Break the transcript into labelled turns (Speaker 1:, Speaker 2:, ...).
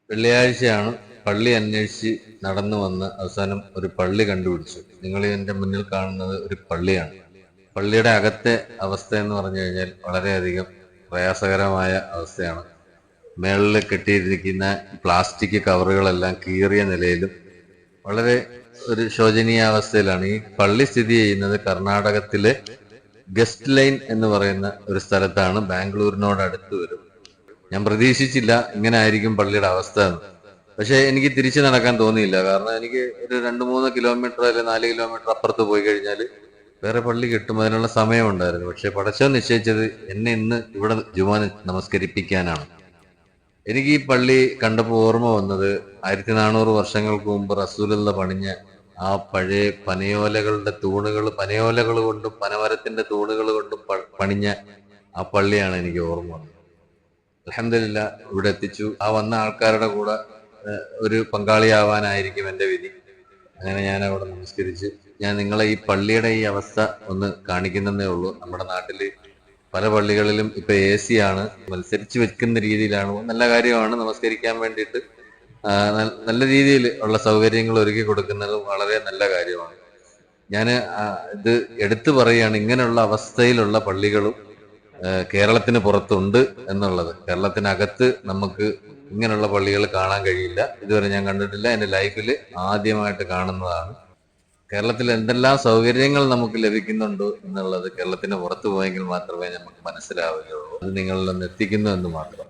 Speaker 1: വെള്ളിയാഴ്ചയാണ് പള്ളി അന്വേഷിച്ച് നടന്നു വന്ന് അവസാനം ഒരു പള്ളി കണ്ടുപിടിച്ചു. നിങ്ങൾ എൻ്റെ മുന്നിൽ കാണുന്നത് ഒരു പള്ളിയാണ്. പള്ളിയുടെ അകത്തെ അവസ്ഥ എന്ന് പറഞ്ഞു കഴിഞ്ഞാൽ വളരെയധികം പ്രയാസകരമായ അവസ്ഥയാണ്. മേളിൽ കെട്ടിയിരിക്കുന്ന പ്ലാസ്റ്റിക് കവറുകളെല്ലാം കീറിയ നിലയിലും വളരെ ഒരു ശോചനീയാവസ്ഥയിലാണ്. ഈ പള്ളി സ്ഥിതി ചെയ്യുന്നത് കർണാടകത്തിലെ ഗസ്റ്റ് ലൈൻ എന്ന് പറയുന്ന ഒരു സ്ഥലത്താണ്. ബാംഗ്ലൂരിനോട് അടുത്ത് വരും. ഞാൻ പ്രതീക്ഷിച്ചില്ല ഇങ്ങനെ ആയിരിക്കും പള്ളിയുടെ അവസ്ഥ എന്ന്. പക്ഷെ എനിക്ക് തിരിച്ചു നടക്കാൻ തോന്നിയില്ല. കാരണം എനിക്ക് ഒരു 2-3 കിലോമീറ്റർ അല്ലെങ്കിൽ 4 കിലോമീറ്റർ അപ്പുറത്ത് പോയി കഴിഞ്ഞാൽ വേറെ പള്ളി കിട്ടും, അതിനുള്ള സമയമുണ്ടായിരുന്നു. പക്ഷെ പടച്ചോൻ നിശ്ചയിച്ചത് എന്നെ ഇന്ന് ഇവിടെ ജുമാ നമസ്കരിപ്പിക്കാനാണ്. എനിക്ക് ഈ പള്ളി കണ്ടപ്പോൾ ഓർമ്മ വന്നത് 1400 വർഷങ്ങൾക്ക് മുമ്പ് റസൂലുള്ള പണിഞ്ഞ ആ പഴയ പനയോലകൾ കൊണ്ടും പനമരത്തിന്റെ തൂണുകൾ കൊണ്ടും പണിഞ്ഞ ആ പള്ളിയാണ് എനിക്ക് ഓർമ്മ വന്നത്. അൽഹംദുലില്ലാ ഇവിടെ എത്തിച്ചു. ആ വന്ന ആൾക്കാരുടെ കൂടെ ഒരു പങ്കാളിയാവാനായിരിക്കും എൻ്റെ വിധി. അങ്ങനെ ഞാൻ അവിടെ നമസ്കരിച്ച് ഞാൻ നിങ്ങളെ ഈ പള്ളിയുടെ ഈ അവസ്ഥ ഒന്ന് കാണിക്കുന്നതേ ഉള്ളൂ. നമ്മുടെ നാട്ടില് പല പള്ളികളിലും ഇപ്പൊ AC ആണ്, മത്സരിച്ച് വെക്കുന്ന രീതിയിലാണ്. നല്ല കാര്യമാണ്. നമസ്കരിക്കാൻ വേണ്ടിയിട്ട് നല്ല രീതിയിൽ ഉള്ള സൗകര്യങ്ങൾ ഒരുക്കി കൊടുക്കുന്നത് വളരെ നല്ല കാര്യമാണ്. ഞാൻ ഇത് എടുത്തു പറയുകയാണ്, ഇങ്ങനെയുള്ള അവസ്ഥയിലുള്ള പള്ളികളും കേരളത്തിന് പുറത്തുണ്ട് എന്നുള്ളത്. കേരളത്തിനകത്ത് നമുക്ക് ഇങ്ങനെയുള്ള പള്ളികൾ കാണാൻ കഴിയില്ല. ഇതുവരെ ഞാൻ കണ്ടിട്ടില്ല. എൻ്റെ ലൈഫിൽ ആദ്യമായിട്ട് കാണുന്നതാണ്. കേരളത്തിൽ എന്തെല്ലാം സൗകര്യങ്ങൾ നമുക്ക് ലഭിക്കുന്നുണ്ടോ എന്നുള്ളത് കേരളത്തിന് പുറത്തു പോയെങ്കിൽ മാത്രമേ നമുക്ക് മനസ്സിലാവുകയുള്ളൂ. അത് നിങ്ങളിലൊന്ന് എത്തിക്കുന്നു എന്ന് മാത്രം.